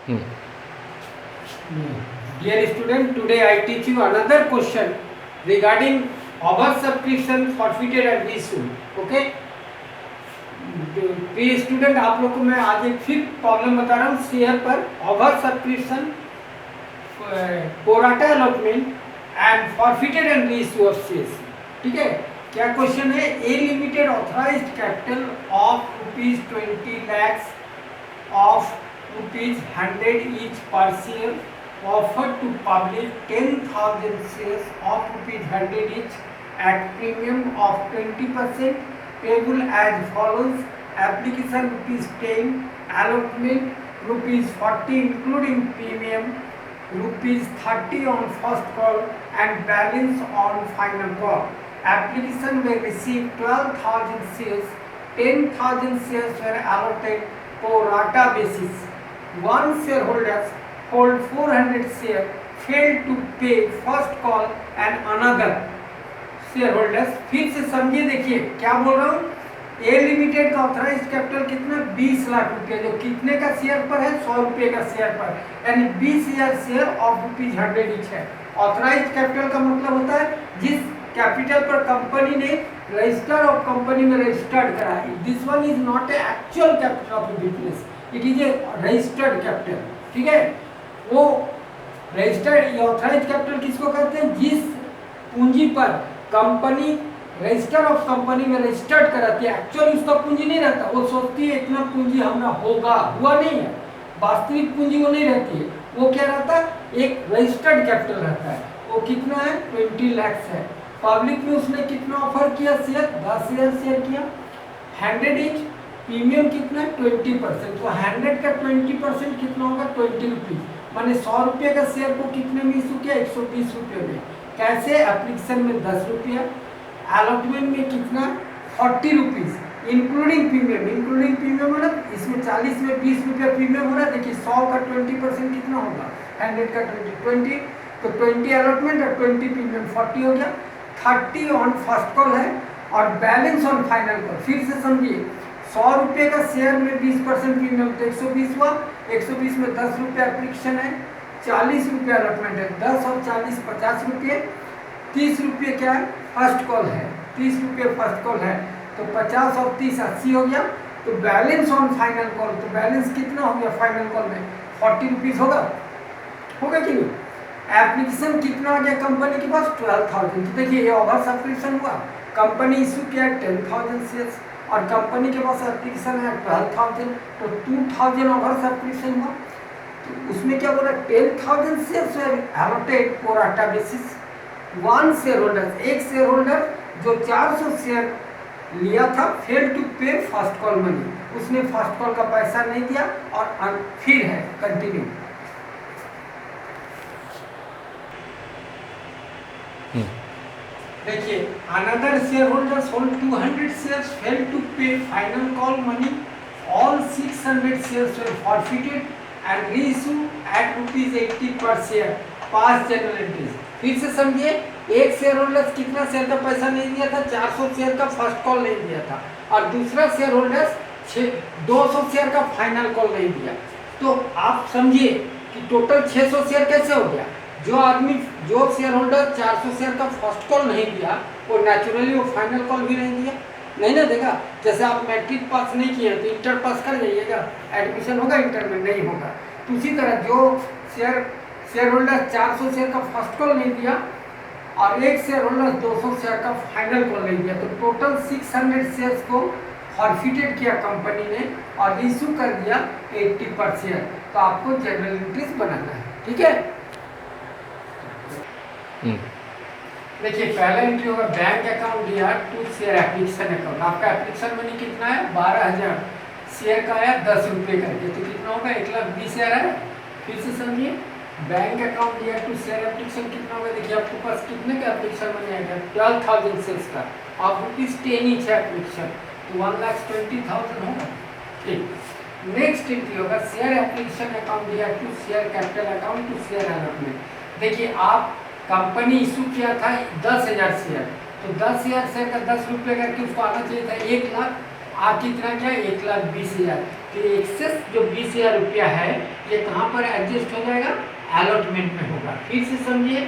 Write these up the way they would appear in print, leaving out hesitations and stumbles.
Hmm. Dear student, today I teach you another question regarding over subscription, forfeited and reissued. Okay? प्रिय student, आप लोग को मैं आज एक फिर प्रॉब्लम बता रहा हूँ शेयर पर over subscription, pro rata allotment and forfeited and reissue of shares. ठीक है, क्या क्वेश्चन है? A limited authorised capital of ₹20 lakhs of ₹100 each per share offered to publish 10,000 shares of ₹100 each at premium of 20%, payable as follows: application ₹10, allotment ₹40 including premium, ₹30 on first call and balance on final call. Application will receive 12,000 shares. 10,000 shares were allotted pro rata basis. One shareholder hold 400 shares, failed to pay first call and another shareholders। फिर से समझिए, देखिए क्या बोल रहा हूँ। ए limited का authorise capital कितना? 20 लाख रुपया, जो कितने का शेयर पर है? 100 रुपये का शेयर पर, यानी 20,000 शेयर ऑफ ₹100 ईच है। ऑथराइज कैपिटल का मतलब होता है जिस कैपिटल पर कंपनी ने रजिस्टर ऑफ कंपनी में रजिस्टर्ड करा है। This one is not a actual capital of business, it is a registered capital. ठीक है, वो रजिस्टर्ड ऑथराइज कैपिटल किसको कहते हैं? जिस पूंजी पर कंपनी रजिस्टर ऑफ कंपनी में रजिस्टर्ड कराती है, एक्चुअली उसका पूंजी नहीं रहता। वो सोचती है इतना पूंजी हमारा होगा, हुआ नहीं है। वास्तविक पूंजी वो नहीं रहती है, वो क्या रहता है? एक रजिस्टर्ड कैपिटल रहता है। वो कितना है? 20 लाख है। पब्लिक में उसने कितना ऑफर किया? शेयर 10,000 शेयर किया, 100 ईच। प्रीमियम कितना है? 20%। तो 100 का 20% कितना होगा? 20 रुपीज। मैंने 100 रुपये का शेयर को कितने में इशू किया? 120 रुपये में। कैसे? एप्लीकेशन में 10 रुपया, अलॉटमेंट में कितना? 40 rupees including premium. Including premium मतलब इसमें 40 में 20 रुपया प्रीमियम हो रहा है। देखिए 100 का 20% कितना होगा? 100 का 20, तो 20 अलॉटमेंट और 20 प्रीमियम, 40 हो गया। 30 ऑन फर्स्ट कॉल है और बैलेंस ऑन फाइनल कॉल। फिर से समझिए, 100 रुपये का शेयर में 20% प्रीमियम, तो 120 हुआ। 120 में 10 रुपया एप्लीकेशन है, 40 रुपये अलॉटमेंट है। 10 और 40 50 रुपये, 30 रुपये क्या है? फर्स्ट कॉल है। 30 रुपये फर्स्ट कॉल है, तो 50 और 30 80 हो गया। तो बैलेंस ऑन फाइनल कॉल, तो बैलेंस कितना हो गया फाइनल कॉल में? 40 रुपीज होगा कि नहीं? एप्लीकेशन कितना आ गया कंपनी के पास? 12,000। तो देखिए ये ओवर सब्सक्रिप्शन हुआ। कंपनी इशू किया 10,000 शेयर्स और कंपनी के पास एप्लीकेशन है 12,000, तो 2,000 ओवर सब्सक्रिप्शन हुआ। तो उसमें क्या बोला? 10,000 shares allotted pro rata basis. One share holder, एक शेयर होल्डर जो 400 शेयर लिया था, fail to pay first call money, उसने फर्स्ट कॉल का पैसा नहीं दिया और फिर है कंटिन्यू। देखिए another share holders hold 200 shares, fail to pay final call money, all 600 shares were forfeited and reissue at ₹80 per share, pass general entries. फिर से समझिए, एक शेयर होल्डर कितना शेयर का पैसा नहीं दिया था? 400 शेयर का फर्स्ट कॉल नहीं दिया था, और दूसरा शेयर होल्डर 200 शेयर का फाइनल कॉल नहीं दिया। तो आप समझिए कि टोटल 600 शेयर कैसे हो गया? जो शेयर होल्डर 400 शेयर का फर्स्ट कॉल नहीं दिया, वो नेचुरली वो फाइनल कॉल भी नहीं दिया, नहीं ना देगा। जैसे आप मैट्रिक पास नहीं किए तो इंटर पास कर जाइएगा, एडमिशन होगा इंटर में? नहीं होगा। तो उसी तरह जो शेयर होल्डर 400 शेयर का फर्स्ट कॉल नहीं दिया और एक शेयर होल्डर 200 शेयर का फाइनल कॉल नहीं दिया, तो टोटल 600 शेयर्स को फॉरफिटेड किया कंपनी ने और इशू कर दिया 80 पर शेयर। तो आपको जनरल एंट्रीज बनाना है। ठीक है, देखिए पहला एंट्री होगा बैंक अकाउंट दिया टू शेयर एप्लीकेशन अकाउंट। आपका एप्लीकेशन मनी कितना है? 12,000। शेयर का आया 10 रुपये करके, तो कितना होगा? 1,20,000 है। फिर से समझिए, बैंक अकाउंट दिया टू शेयर एप्लीकेशन कितना होगा? देखिए आपके पास कितने का एप्लीकेशन मनी आएगा? 12,000 शेयर्स का, आप ₹10 ईच है एप्लीकेशन, तो 1,20,000 होगा। ठीक, नेक्स्ट एंट्री होगा शेयर एप्लीकेशन अकाउंट दिया to share capital account to share allotment. देखिए आप कंपनी इशू किया था 10,000 शेयर, तो 10,000 शेयर का 10 रुपये करके उसको आना चाहिए था 1 लाख। कितना क्या? 1,20,000। तो एक्सेस जो 20,000 रुपया है ये कहाँ पर एडजस्ट हो जाएगा, अलॉटमेंट में होगा। फिर से समझिए,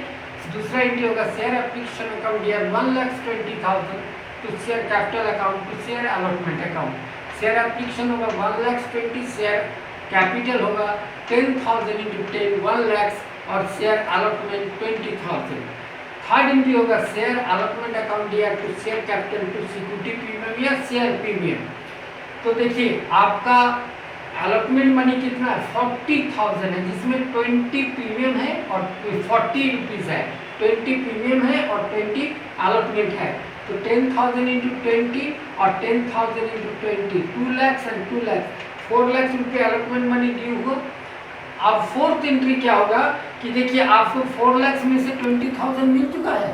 दूसरा एंट्री होगा शेयर एप्लीकेशन अकाउंट ईयर 1,20,000 to share capital account to share allotment account. Share application होगा 1,20,000, शेयर कैपिटल होगा 10,000 इंटू 10 1 लाख और शेयर अलॉटमेंट 20,000। थर्ड एंट्री होगा शेयर अलॉटमेंट अकाउंट या to share capital to security premium या शेयर प्रीमियम। तो देखिए आपका अलॉटमेंट मनी कितना है, 40,000 है, जिसमें 20 प्रीमियम है और 40 रुपीज़ है, 20 प्रीमियम है और 20 अलॉटमेंट है। तो 10,000 इंटू 20 और 10,000 इंटू 20 2 लाख एंड 2 लाख 4 लाख रुपये अलॉटमेंट मनी ड्यू हो। अब फोर्थ एंट्री क्या होगा कि देखिए आपको 4 लाख में से 20,000 मिल चुका है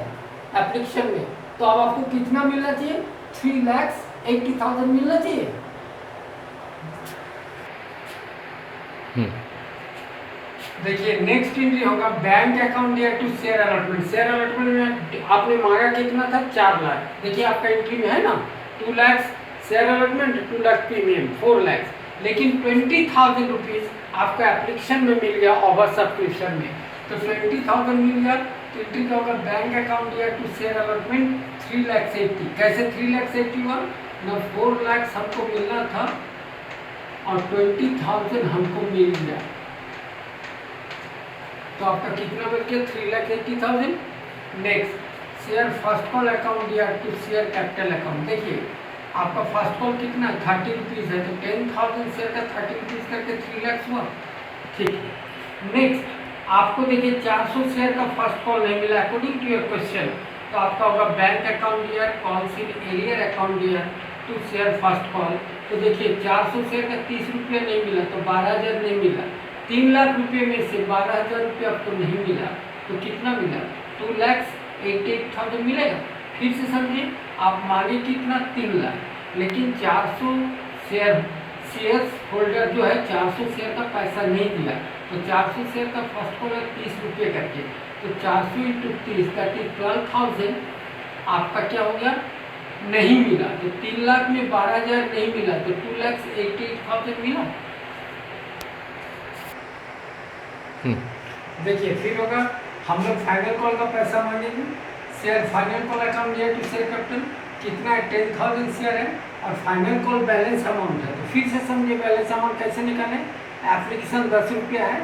एप्लीकेशन में, तो अब आपको कितना मिलना चाहिए, 3,80,000 मिलना चाहिए। देखिए नेक्स्ट एंट्री होगा बैंक अकाउंट या to share allotment. Share allotment में आपने मांगा कितना था, 4 लाख। देखिए आपका एंट्री में है ना 2 lakh share allotment, 2 lakh premium, 4 lakh, लेकिन 20,000 रुपीज़ आपको एप्लीकेशन में मिल गया ओवर सब्सक्रिप्शन में। तो 20,000 मिल गया, तो एंट्री का होगा बैंक अकाउंट या टू शेयर अलॉटमेंट 3,80,000। कैसे 3,80,000 हुआ ना, 4 लाख हमको मिलना था और 20,000 हमको मिल गया, तो आपका कितना बच गया, 3,80,000। Next share first call account या टू शेयर कैपिटल अकाउंट। देखिए आपका फर्स्ट कॉल कितना 30 रुपीज़ है, तो 10,000 शेयर का 30 रुपीज़ करके 3 लाख हुआ, ठीक है। नेक्स्ट आपको देखिए 400 शेयर का फर्स्ट कॉल नहीं मिला अकॉर्डिंग टू योर क्वेश्चन, तो आपका होगा बैंक अकाउंट या काउंसिल एरियर अकाउंट या टू शेयर फर्स्ट कॉल। तो देखिए 400 शेयर का 30 रुपया नहीं मिला, तो 12,000 नहीं मिला। 3 लाख रुपये में से 12,000 रुपये आपको नहीं मिला, तो कितना मिला, 2,88,000 मिलेगा। फिर से समझिए, आप मांगे कितना, 3 लाख, लेकिन 400 शेयर होल्डर जो है 400 शेयर का पैसा नहीं दिया, तो 400 शेयर का फर्स्ट कॉल है 30 रुपये करके, तो 400 इंटू 30 दैट इज 12,000 आपका क्या हो गया, नहीं मिला। तो 3 लाख में 12,000 नहीं मिला, तो 2,88,000 मिला। देखिए फिर होगा हम लोग फाइनल कॉल का पैसा मांगेंगे। शेयर फाइनल कॉल अकाउंट या टू शेयर कैपिटल कितना है, 10,000 शेयर है और फाइनल कॉल बैलेंस अमाउंट है। तो फिर से समझिए बैलेंस अमाउंट कैसे निकालें, एप्लीकेशन 10 रुपया है,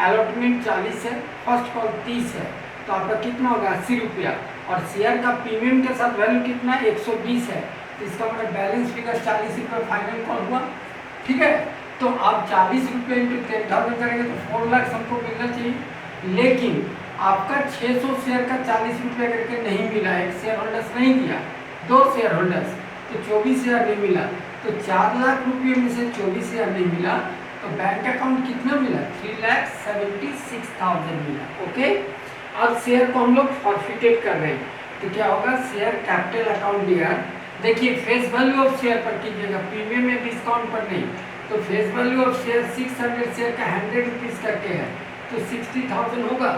अलॉटमेंट 40 है, फर्स्ट कॉल 30 है, तो आपका कितना होगा 80 रुपया, और शेयर का प्रीमियम के साथ वैल्यू कितना है 120 है, तो इसका मतलब बैलेंस फिगर 40 रुपये फाइनल कॉल हुआ, ठीक है। तो आप 40 रुपये इंटू 10,000 करेंगे तो 4 लाख हमको मिलना चाहिए, लेकिन आपका 600 शेयर का 40 रुपये करके नहीं मिला, एक शेयर होल्डर्स नहीं दिया, 2 शेयर होल्डर्स, तो 24,000 नहीं मिला, तो 4 लाख रुपये में से 24,000 नहीं मिला, तो बैंक अकाउंट कितना मिला, 3,76,000 मिला, ओके। अब शेयर को हम लोग फॉरफिटेड कर रहे हैं, तो क्या होगा, शेयर कैपिटल अकाउंट दिया। देखिए फेस वैल्यू ऑफ शेयर पर कीजिएगा, प्रीमियम में डिस्काउंट पर नहीं। तो face value of share 600 share का 100 रुपीज़ करके है, तो 60,000 होगा।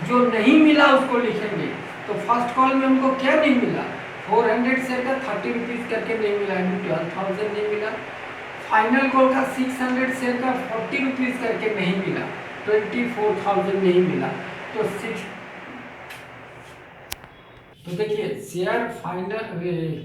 जो नहीं मिला उसको लिखेंगे, तो फर्स्ट कॉल में हमको क्या नहीं मिला, 400 शेयर का 30 रुपीज़ करके नहीं मिला, 12,000 नहीं मिला। फाइनल कॉल का 600 शेयर का 40 रुपीज़ करके नहीं मिला, 24,000 नहीं मिला। तो देखिए share final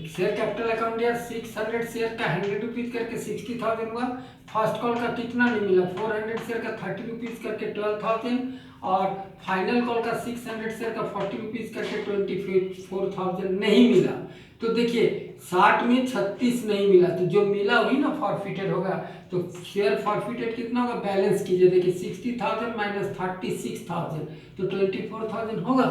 share capital account या 600 शेयर का 100 रुपीज़ करके 60,000 हुआ। फर्स्ट कॉल का कितना नहीं मिला, 400 शेयर का 30 रुपीज़ करके 12,000, और फाइनल कॉल का 600 शेयर का 40 रुपीज़ करके 24,000 नहीं मिला। तो देखिए 60 में 36 नहीं मिला, तो जो मिला वही ना फॉरफिटेड होगा। तो शेयर फॉरफिटेड कितना होगा, बैलेंस कीजिए, देखिए 60,000 माइनस 36,000 तो 24,000 होगा।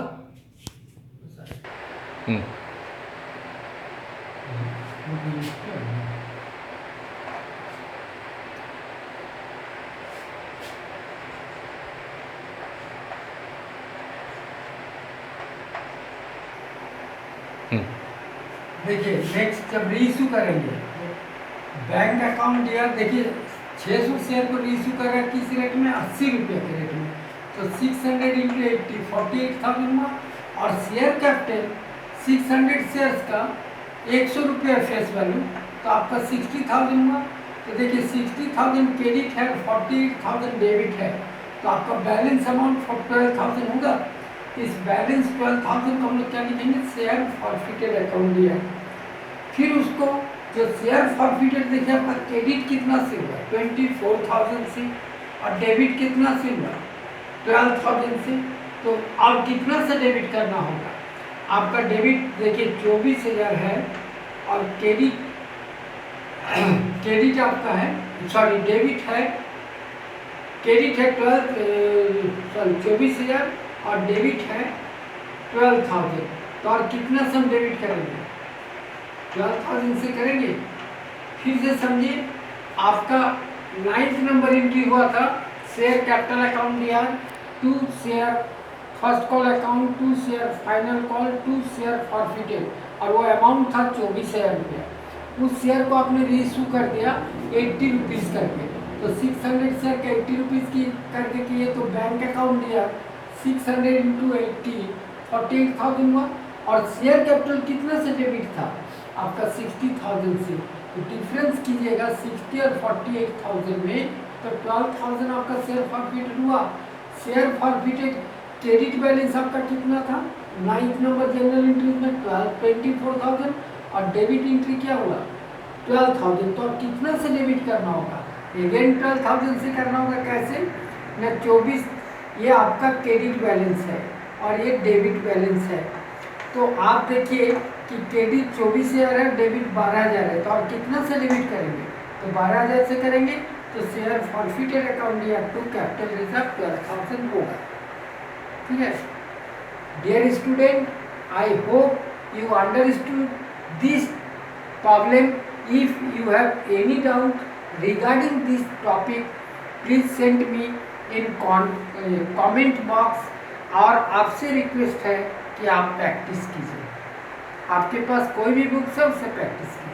देखिए नेक्स्ट जब रीइश्यू करेंगे, बैंक अकाउंट दिया, देखिए 600 शेयर को रीइश्यू कर रहा है किस रेट में, 80 रुपये के रेट में, तो 600 इंटू 80 48,000 हुआ। और शेयर कैपिटल 600 शेयर्स का 100 रुपये फेस वैल्यू, तो आपका 60,000 हुआ। तो देखिए 60,000 क्रेडिट है, 48,000 डेबिट है, तो आपका बैलेंस अमाउंट 12,000 होगा। इस बैलेंस 12,000 को हम लोग क्या लिखेंगे, शेयर फॉरफिटेड अकाउंट दिया है। फिर उसको जो शेयर फॉरफिटेड देखिए आपका क्रेडिट कितना से हुआ, 24,000 से, और डेबिट कितना से हुआ, 12,000 से। तो अब कितना से डेबिट करना होगा, आपका डेबिट देखिए 24,000 है, और क्रेडिट आपका है, सॉरी डेबिट है, क्रेडिट है 24,000 और डेबिट है 12,000। तो और कितना सम डेबिट करेंगे, 12,000 से करेंगे। फिर से समझिए, आपका 9th नंबर एंट्री हुआ था, शेयर कैपिटल अकाउंट दिया, 2 share first call account, 2 share final call, 2 share forfeited, और वो अमाउंट था 24,000 रुपया। उस शेयर को आपने रीइश्यू कर दिया 80 रुपीज़ करके। तो 600 शेयर के 80 रुपीज़ की करके किए, तो बैंक अकाउंट दिया 600 इंटू 80, 48,000 हुआ। और शेयर कैपिटल कितना से डेबिट था, आपका 60,000 से। तो डिफरेंस कीजिएगा 60 और 48,000 में, तो 12,000 आपका शेयर फॉरफिटेड हुआ। शेयर फॉरफिटेड क्रेडिट बैलेंस आपका कितना था, 9th नंबर जनरल एंट्री में 24,000, और डेबिट एंट्री क्या हुआ, 12,000। तो अब कितना से डेबिट करना होगा, अगेन 12,000 से करना होगा। कैसे ना, 24 ये आपका क्रेडिट बैलेंस है और ये डेबिट बैलेंस है। तो आप देखिए कि क्रेडिट 24,000 है, डेबिट 12,000 है, तो और कितना से डेबिट करेंगे, तो 12,000 से करेंगे। तो शेयर फॉरफिटेड अकाउंट या टू कैपिटल रिजर्व 12,000 होगा। ठीक है dear student, I hope you understood this problem. If you have any doubt regarding this topic, please send me in comment box। और आपसे रिक्वेस्ट है कि आप प्रैक्टिस कीजिए, आपके पास कोई भी बुक्स है उससे प्रैक्टिस कीजिए।